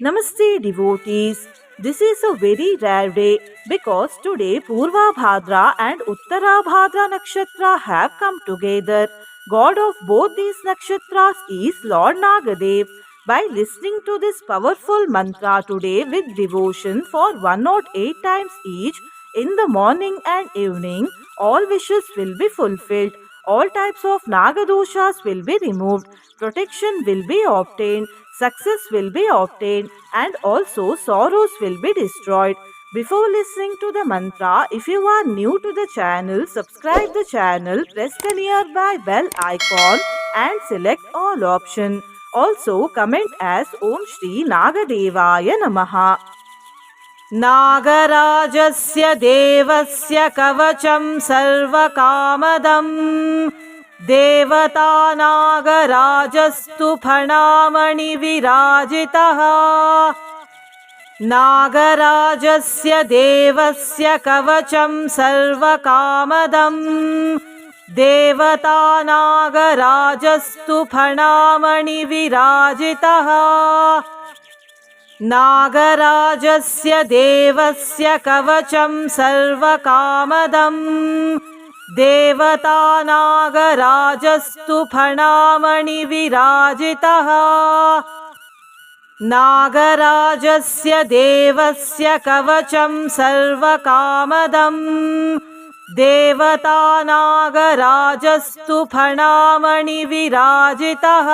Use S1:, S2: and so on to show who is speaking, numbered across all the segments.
S1: Namaste devotees. This is a very rare day because today Purva Bhadra and Uttara Bhadra nakshatra have come together. God of both these nakshatras is Lord Nagadev. By listening to this powerful mantra today with devotion for 108 times each in the morning and evening, all wishes will be fulfilled. All types of Nagadoshas will be removed. Protection will be obtained. Success will be obtained and also sorrows will be destroyed. Before listening to the mantra, if you are new to the channel, subscribe the channel, press the nearby bell icon and select all option. Also comment as Om Shri Nagadevaya Namaha. नागराजस्य देवस्य कवचं सर्वकामदम् देवतानागराजस्तु फणामणिविराजितः नागराजस्य देवस्य कवचं सर्वकामदम् देवतानागराजस्तु फणामणिविराजितः नागराजस्य देवस्य कवचं सर्वकामदम् देवतानागराजस्तु फणामणिविराजितः नागराजस्य देवस्य कवचं सर्वकामदम् देवतानागराजस्तु फणामणिविराजितः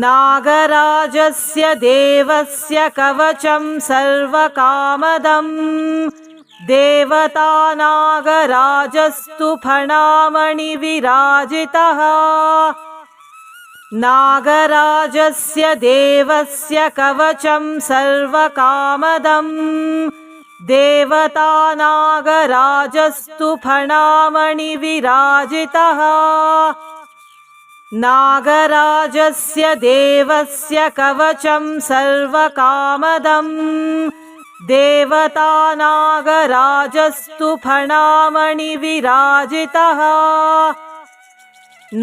S1: नागराजस्य देवस्य कवचं सर्वकामदम् देवतानागराजस्तु फणामणिविराजितः नागराजस्य देवस्य कवचं सर्वकामदम् देवतानागराजस्तु फणामणिविराजितः नागराजस्य देवस्य कवचं सर्वकामदम् देवतानागराजस्तु फणामणिविराजितः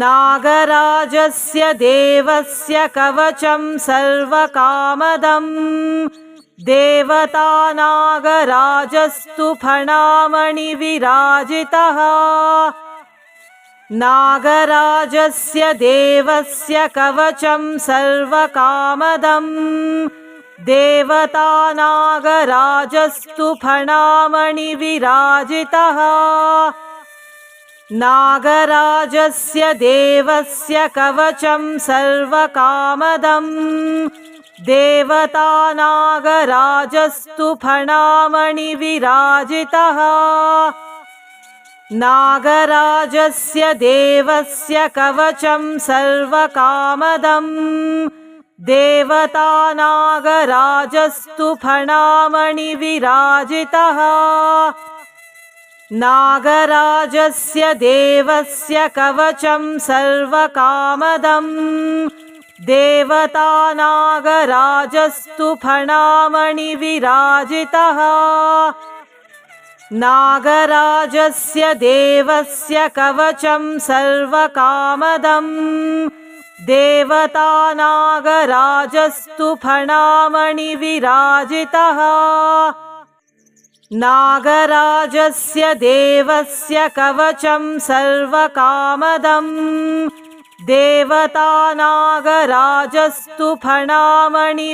S1: नागराजस्य देवस्य कवचं सर्वकामदम् देवतानागराजस्तु फणामणिविराजितः नागराजस्य देवस्य कवचं सर्वकामदम् देवतानागराजस्तु फणामणिविराजितः नागराजस्य देवस्य कवचं सर्वकामदम् देवतानागराजस्तु फणामणिविराजितः नागराजस्य देवस्य कवचं सर्वकामदम् देवतानागराजस्तु फणामणिविराजितः नागराजस्य देवस्य कवचं सर्वकामदम् देवतानागराजस्तु फणामणिविराजितः नागराजस्य देवस्य कवचं सर्वकामदम् देवतानागराजस्तु फणामणिविराजितः नागराजस्य देवस्य कवचं सर्वकामदम् देवतानागराजस्तु फणामणिविराजितः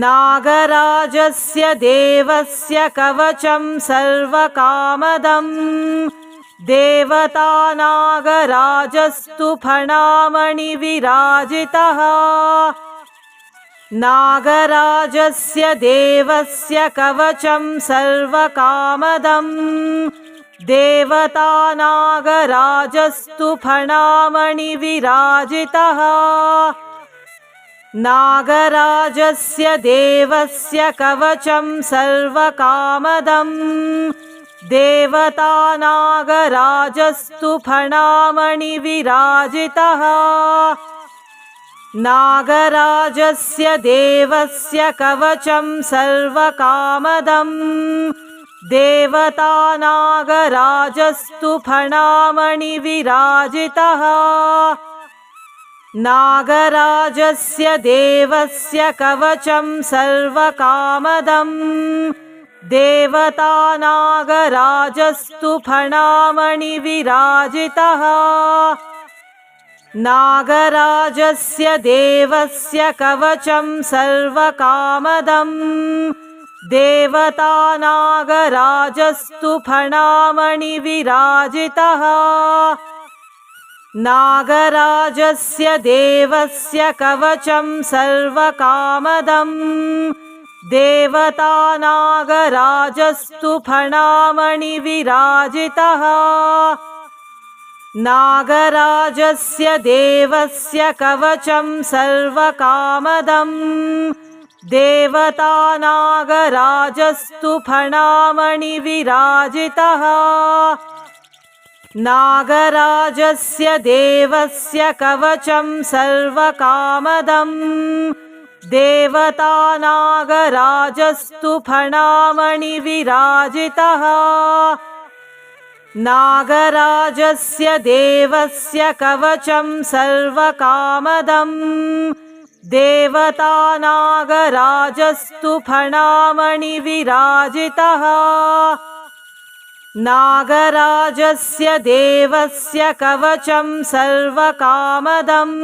S1: नागराजस्य देवस्य कवचं सर्वकामदम् देवतानागराजस्तु फणामणिविराजितः नागराजस्य देवस्य कवचं सर्वकामदम् देवतानागराजस्तु फणामणिविराजितः नागराजस्य देवस्य कवचं सर्वकामदम् देवतानागराजस्तु फणामणिविराजितः नागराजस्य देवस्य कवचं सर्वकामदम् देवतानागराजस्तु फणामणिविराजितः नागराजस्य देवस्य कवचं सर्वकामदम् देवतानागराजस्तु फणामणिविराजितः नागराजस्य देवस्य कवचं सर्वकामदम् देवतानागराजस्तु फणामणिविराजितः नागराजस्य देवस्य कवचं सर्वकामदम् देवतानागराजस्तु फणामणिविराजितः नागराजस्य देवस्य कवचं सर्वकामदम् देवतानागराजस्तु फणामणिविराजितः नागराजस्य देवस्य कवचं सर्वकामदम् देवतानागराजस्तु फणामणिविराजितः नागराजस्य देवस्य कवचं सर्वकामदम् देवतानागराजस्तु फणामणिविराजितः नागराजस्य देवस्य कवचं सर्वकामदम्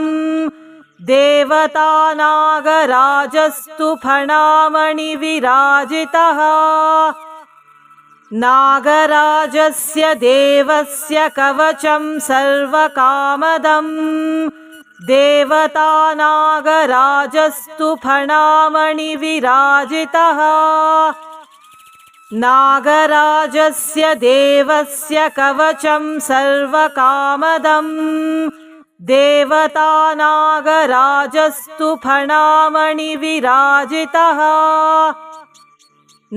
S1: देवतानागराजस्तु फणामणिविराजितः नागराजस्य देवस्य कवचं सर्वकामदम् देवतानागराजस्तु फणामणिविराजितः नागराजस्य देवस्य कवचं सर्वकामदम् देवतानागराजस्तु फणामणिविराजितः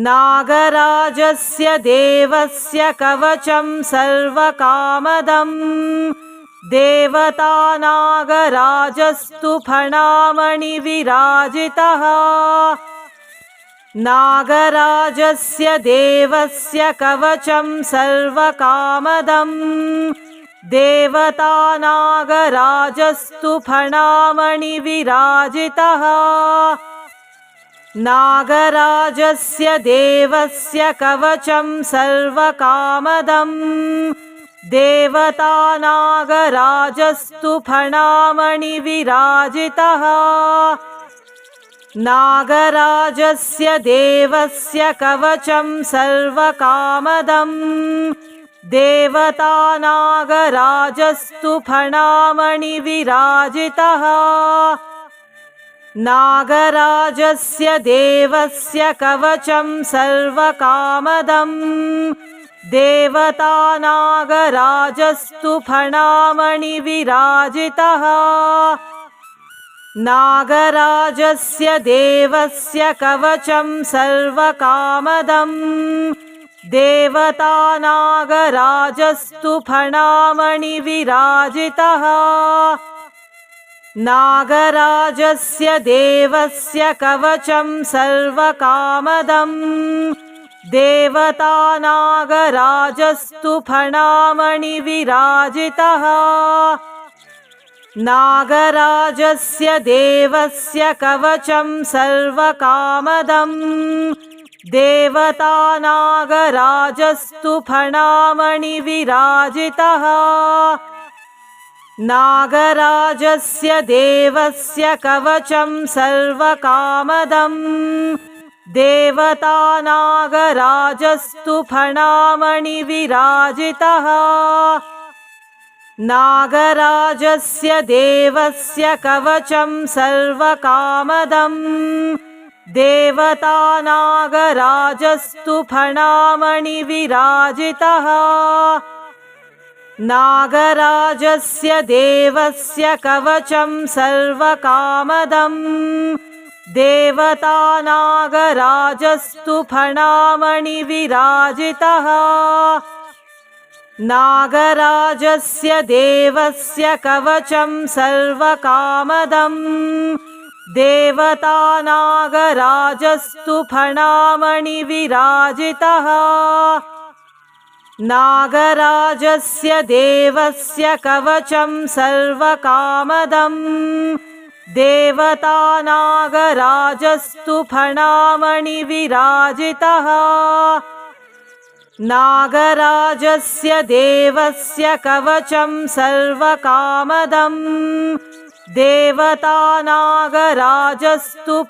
S1: नागराजस्य देवस्य कवचं सर्वकामदम् देवतानागराजस्तु फणामणिविराजितः नागराजस्य देवस्य कवचं सर्वकामदम् देवतानागराजस्तु फणामणिविराजितः नागराजस्य देवस्य कवचं सर्वकामदम् देवतानागराजस्तु फणामणिविराजितः नागराजस्य देवस्य कवचं सर्वकामदम् देवतानागराजस्तु फणामणिविराजितः नागराजस्य देवस्य कवचं सर्वकामदम् देवतानागराजस्तु फणामणिविराजितः नागराजस्य देवस्य कवचं सर्वकामदम् देवतानागराजस्तु फणामणिविराजितः नागराजस्य देवस्य कवचं सर्वकामदम् देवतानागराजस्तु फणामणिविराजितः नागराजस्य देवस्य कवचं सर्वकामदम् देवतानागराजस्तु फणामणिविराजितः नागराजस्य देवस्य कवचं सर्वकामदम् देवतानागराजस्तु फणामणिविराजितः नागराजस्य देवस्य कवचं सर्वकामदम् देवतानागराजस्तु फणामणिविराजितः नागराजस्य देवस्य कवचं सर्वकामदम् देवतानागराजस्तु फणामणिविराजितः नागराजस्य देवस्य कवचं सर्वकामदम् देवतानागराजस्तु फणामणिविराजितः नागराजस्य देवस्य कवचं सर्वकामदम् देवतानागराजस्तु फणामणिविराजितः नागराजस्य देवस्य कवचं सर्वकामदम् देवतानागराजस्तु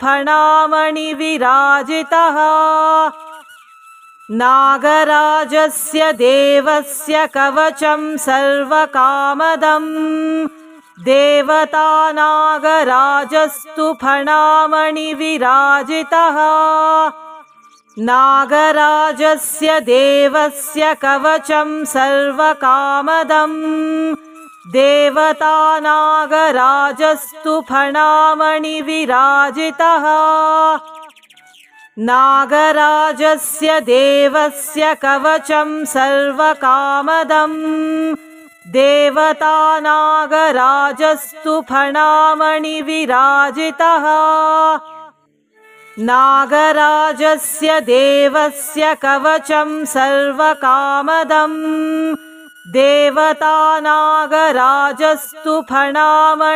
S1: फणामणिविराजितः नागराजस्य देवस्य कवचं सर्वकामदम् देवतानागराजस्तु फणामणिविराजितः नागराजस्य देवस्य कवचं सर्वकामदम् देवतानागराजस्तु फणामणिविराजितः नागराजस्य देवस्य कवचं सर्वकामदम् देवतानागराजस्तु फणामणिविराजितः नागराजस्य देवस्य कवचं सर्वकामदम् देवतानागराजस्तु फणामणिविराजितः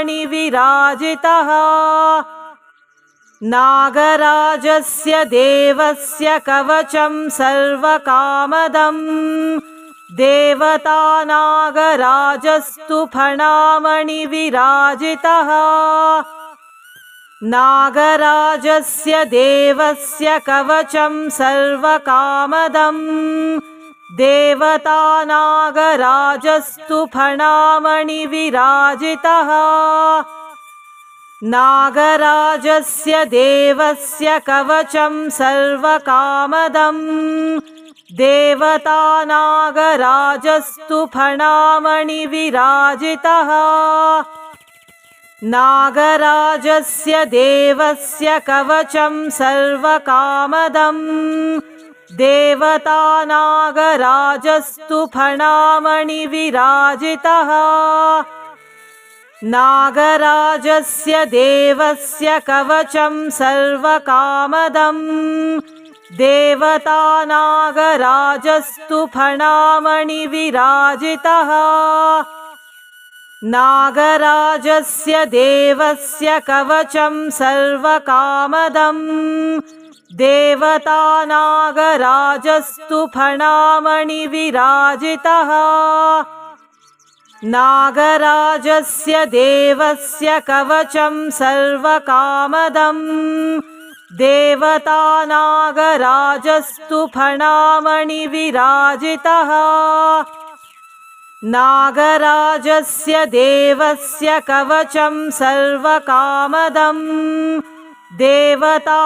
S1: नागराजस्य देवस्य कवचं सर्वकामदम् देवतानागराजस्तु फणामणिविराजितः नागराजस्य देवस्य कवचं सर्वकामदम् देवतानागराजस्तु फणामणिविराजितः नागराजस्य देवस्य कवचं सर्वकामदम् देवतानागराजस्तु फणामणिविराजितः नागराजस्य देवस्य कवचं सर्वकामदम् देवतानागराजस्तु फणामणिविराजितः नागराजस्य देवस्य कवचं सर्वकामदम् देवतानागराजस्तु फणामणिविराजितः नागराजस्य देवस्य कवचं सर्वकामदम् देवतानागराजस्तु फणामणिविराजितः नागराजस्य देवस्य कवचं सर्वकामदम् देवतानागराजस्तु फणामणिविराजितः नागराजस्य देवस्य कवचं सर्वकामदम् देवतानागराजस्तु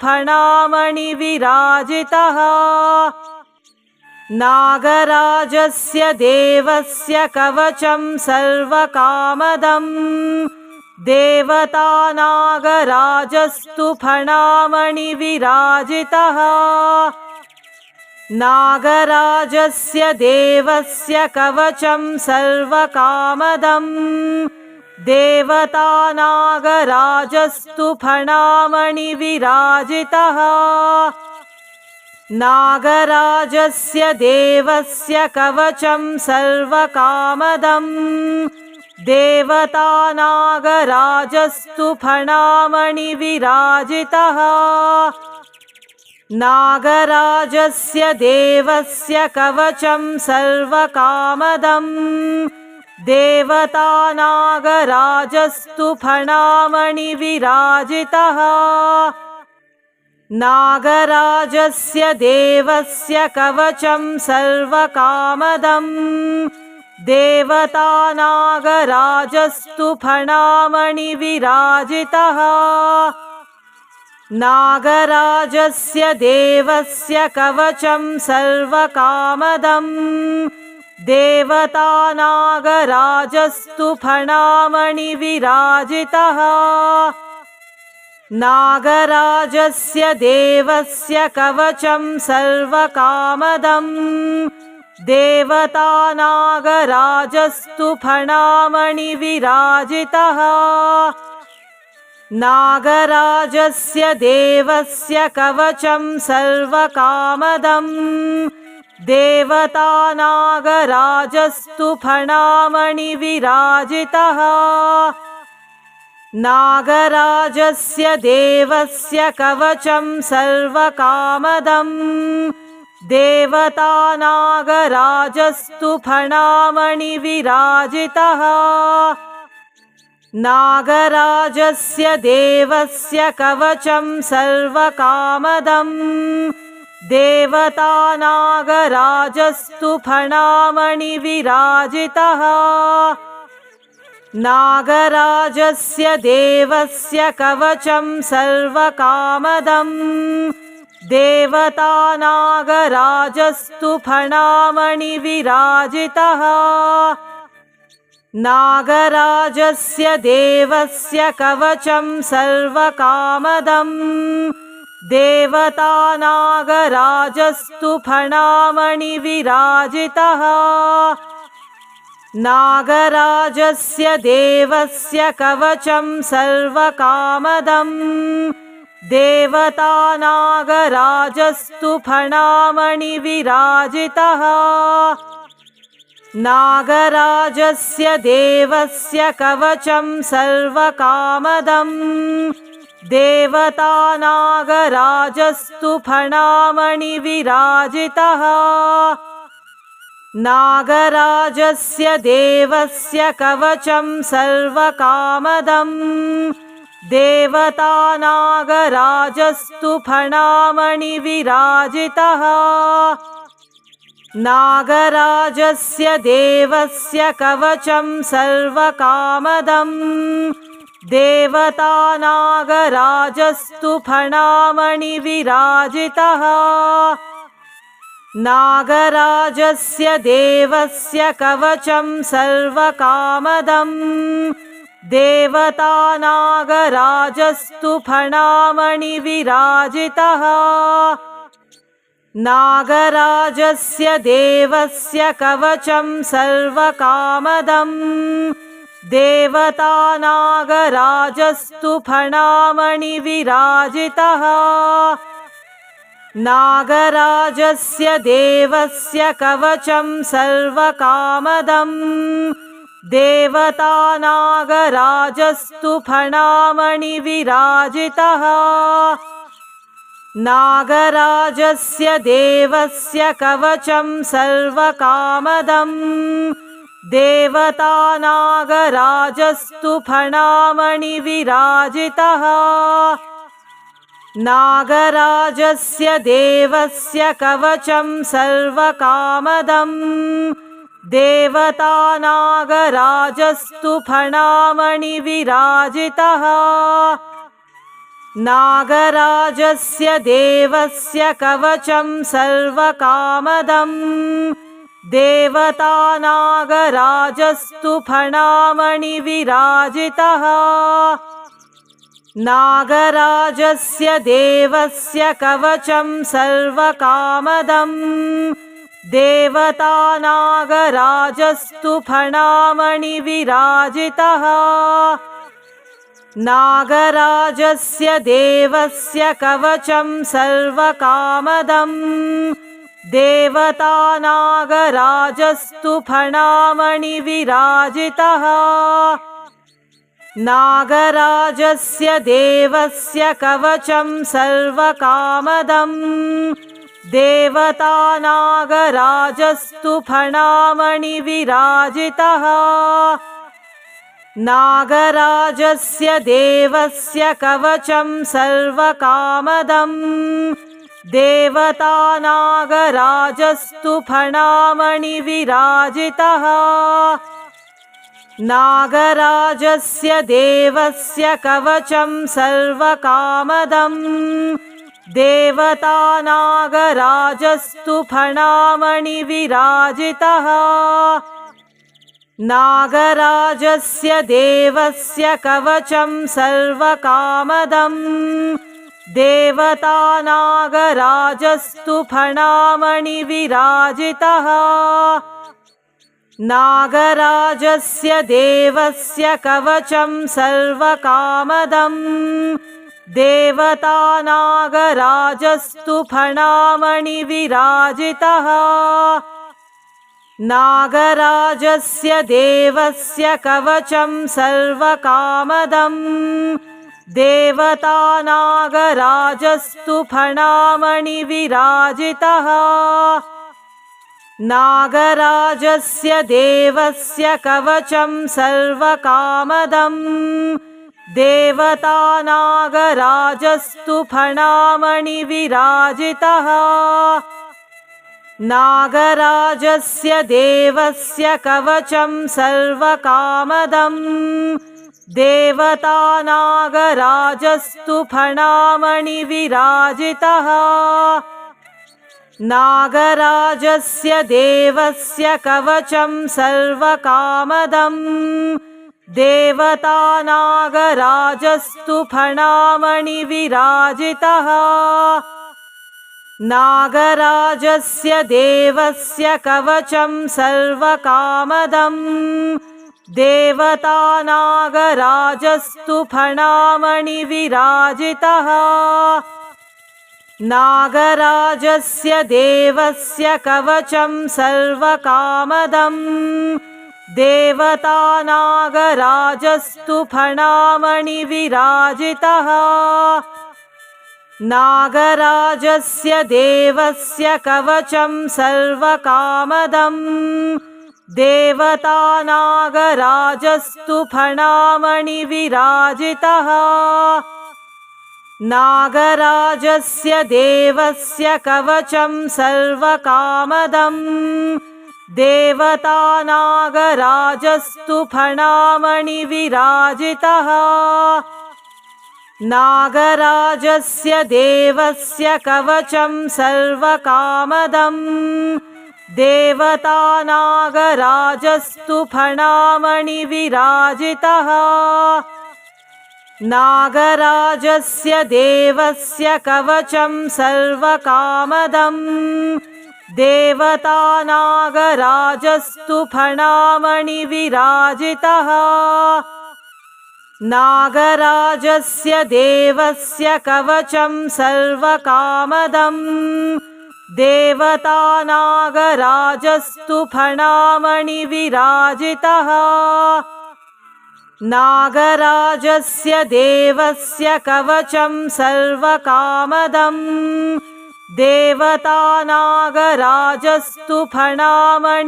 S1: फणामणिविराजितः नागराजस्य देवस्य कवचं सर्वकामदम् देवतानागराजस्तु फणामणिविराजितः नागराजस्य देवस्य कवचं सर्वकामदम् देवतानागराजस्तु फणामणिविराजितः नागराजस्य देवस्य कवचं सर्वकामदम् देवतानागराजस्तु फणामणिविराजितः नागराजस्य देवस्य कवचं सर्वकामदम् देवतानागराजस्तु फणामणिविराजितः नागराजस्य देवस्य कवचं सर्वकामदम् देवतानागराजस्तु फणामणिविराजितः नागराजस्य देवस्य कवचं सर्वकामदम् देवतानागराजस्तु फणामणिविराजितः नागराजस्य देवस्य कवचं सर्वकामदम् देवतानागराजस्तु फणामणिविराजितः नागराजस्य देवस्य कवचं सर्वकामदम् देवतानागराजस्तु फणामणिविराजितः नागराजस्य देवस्य कवचं सर्वकामदम् देवतानागराजस्तु फणामणिविराजितः नागराजस्य देवस्य कवचं सर्वकामदम् देवतानागराजस्तु फणामणिविराजितः नागराजस्य देवस्य कवचं सर्वकामदम् देवतानागराजस्तु फणामणिविराजितः नागराजस्य देवस्य कवचं सर्वकामदम् देवतानागराजस्तु फणामणिविराजितः नागराजस्य देवस्य कवचं सर्वकामदम् देवतानागराजस्तु फणामणिविराजितः नागराजस्य देवस्य कवचं सर्वकामदम् देवतानागराजस्तु फणामणिविराजितः नागराजस्य देवस्य कवचं सर्वकामदम् देवतानागराजस्तु फणामणिविराजितः नागराजस्य देवस्य कवचं सर्वकामदम् देवतानागराजस्तु फणामणिविराजितः नागराजस्य देवस्य कवचं सर्वकामदम् देवतानागराजस्तु फणामणिविराजितः नागराजस्य देवस्य कवचं सर्वकामदम् देवतानागराजस्तु फणामणिविराजितः नागराजस्य देवस्य कवचं सर्वकामदम् देवतानागराजस्तु फणामणिविराजितः नागराजस्य देवस्य कवचं सर्वकामदम् देवतानागराजस्तु फणामणिविराजितः नागराजस्य देवस्य कवचं सर्वकामदम् देवतानागराजस्तु फणामणिविराजितः नागराजस्य देवस्य कवचं सर्वकामदम् देवतानागराजस्तु फणामणिविराजितः नागराजस्य देवस्य कवचं सर्वकामदम् देवतानागराजस्तु फणामणिविराजितः नागराजस्य देवस्य कवचं सर्वकामदम् देवतानागराजस्तु फणामणिविराजितः नागराजस्य देवस्य कवचं सर्वकामदम् देवतानागराजस्तु फणामणिविराजितः नागराजस्य देवस्य कवचं सर्वकामदम् देवतानागराजस्तु फणामणिविराजितः नागराजस्य देवस्य कवचं सर्वकामदम् देवतानागराजस्तु फणामणिविराजितः नागराजस्य देवस्य कवचं सर्वकामदम् देवतानागराजस्तु फणामणिविराजितः नागराजस्य देवस्य कवचं सर्वकामदम् देवतानागराजस्तु फणामणिविराजितः नागराजस्य देवस्य कवचं सर्वकामदम् देवतानागराजस्तु फणामणिविराजितः नागराजस्य देवस्य कवचं सर्वकामदम् देवतानागराजस्तु फणामणिविराजितः नागराजस्य देवस्य कवचं सर्वकामदम् देवतानागराजस्तु फणामणिविराजितः नागराजस्य देवस्य कवचं सर्वकामदम् देवतानागराजस्तु फणामणिविराजितः नागराजस्य देवस्य कवचं सर्वकामदम् देवतानागराजस्तु फणामणिविराजितः नागराजस्य देवस्य कवचं सर्वकामदम् देवतानागराजस्तु फणामणिविराजितः नागराजस्य देवस्य कवचं सर्वकामदम् देवतानागराजस्तु फणामणिविराजितः नागराजस्य देवस्य कवचं सर्वकामदम् देवतानागराजस्तु फणामणिविराजितः नागराजस्य देवस्य कवचं सर्वकामदम् देवतानागराजस्तु फणामणिविराजितः नागराजस्य देवस्य कवचं सर्वकामदम् देवतानागराजस्तु फणामणिविराजितः नागराजस्य देवस्य कवचं सर्वकामदम् देवतानागराजस्तु फणामणिविराजितः नागराजस्य देवस्य कवचं सर्वकामदम् देवतानागराजस्तु फणामणिविराजितः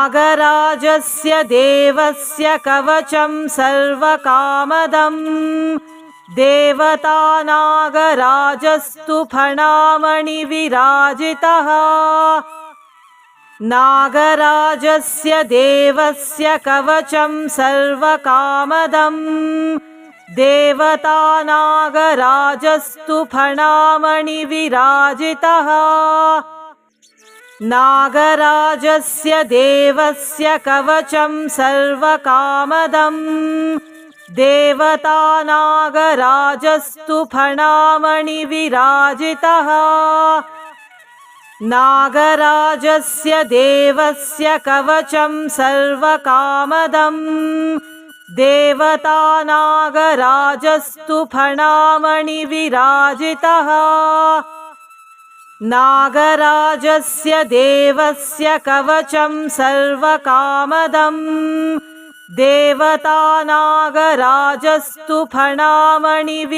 S1: नागराजस्य देवस्य कवचं सर्वकामदम् देवतानागराजस्तु फणामणिविराजितः नागराजस्य देवस्य कवचं सर्वकामदम् देवतानागराजस्तु फणामणिविराजितः नागराजस्य देवस्य कवचं सर्वकामदम् देवतानागराजस्तु फणामणिविराजितः नागराजस्य देवस्य कवचं सर्वकामदम् देवतानागराजस्तु फणामणिविराजितः नागराजस्य देवस्य कवचं सर्वकामदम् देवतानागराजस्तु फणामणिविराजितः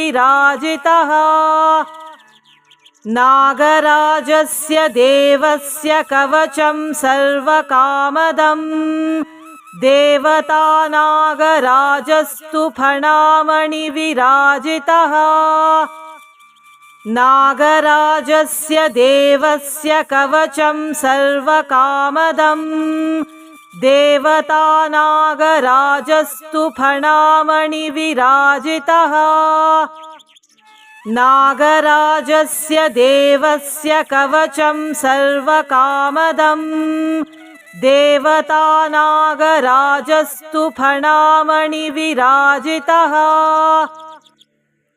S1: नागराजस्य देवस्य कवचं सर्वकामदम् देवतानागराजस्तु फणामणिविराजितः नागराजस्य देवस्य कवचं सर्वकामदम् देवतानागराजस्तु फणामणिविराजितः नागराजस्य देवस्य कवचं सर्वकामदम् देवतानागराजस्तु फणामणिविराजितः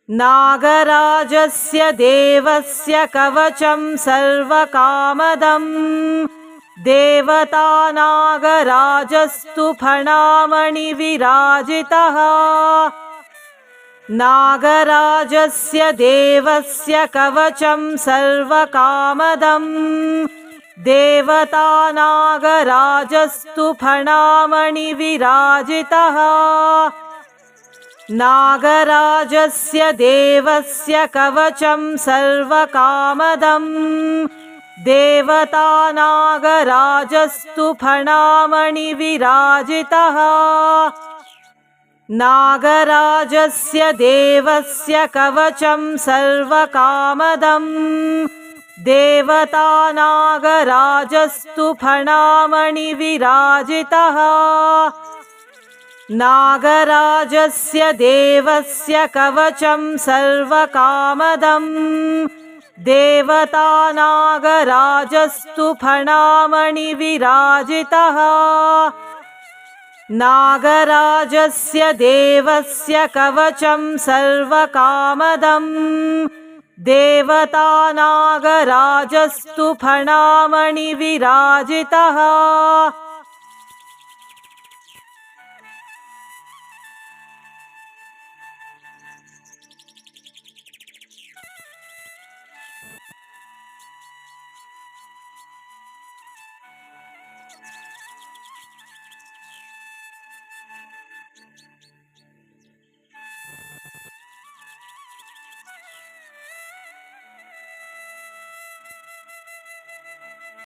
S1: नागराजस्य देवस्य कवचं सर्वकामदम् देवतानागराजस्तु फणामणिविराजितः नागराजस्य देवस्य कवचं सर्वकामदम् देवतानागराजस्तु फणामणिविराजितः नागराजस्य देवस्य कवचं सर्वकामदम् देवतानागराजस्तु फणामणिविराजितः नागराजस्य देवस्य कवचं सर्वकामदम् देवतानागराजस्तु फणामणिविराजितः नागराजस्य देवस्य कवचं सर्वकामदम् देवतानागराजस्तु फणामणिविराजितः नागराजस्य देवस्य कवचं सर्वकामदम् देवतानागराजस्तु फणामणिविराजितः नागराजस्य देवस्य कवचं सर्वकामदम् देवतानागराजस्तु फणामणिविराजितः नागराजस्य देवस्य कवचं सर्वकामदम् देवतानागराजस्तु फणामणिविराजितः नागराजस्य देवस्य कवचं सर्वकामदम् देवतानागराजस्तु फणामणिविराजितः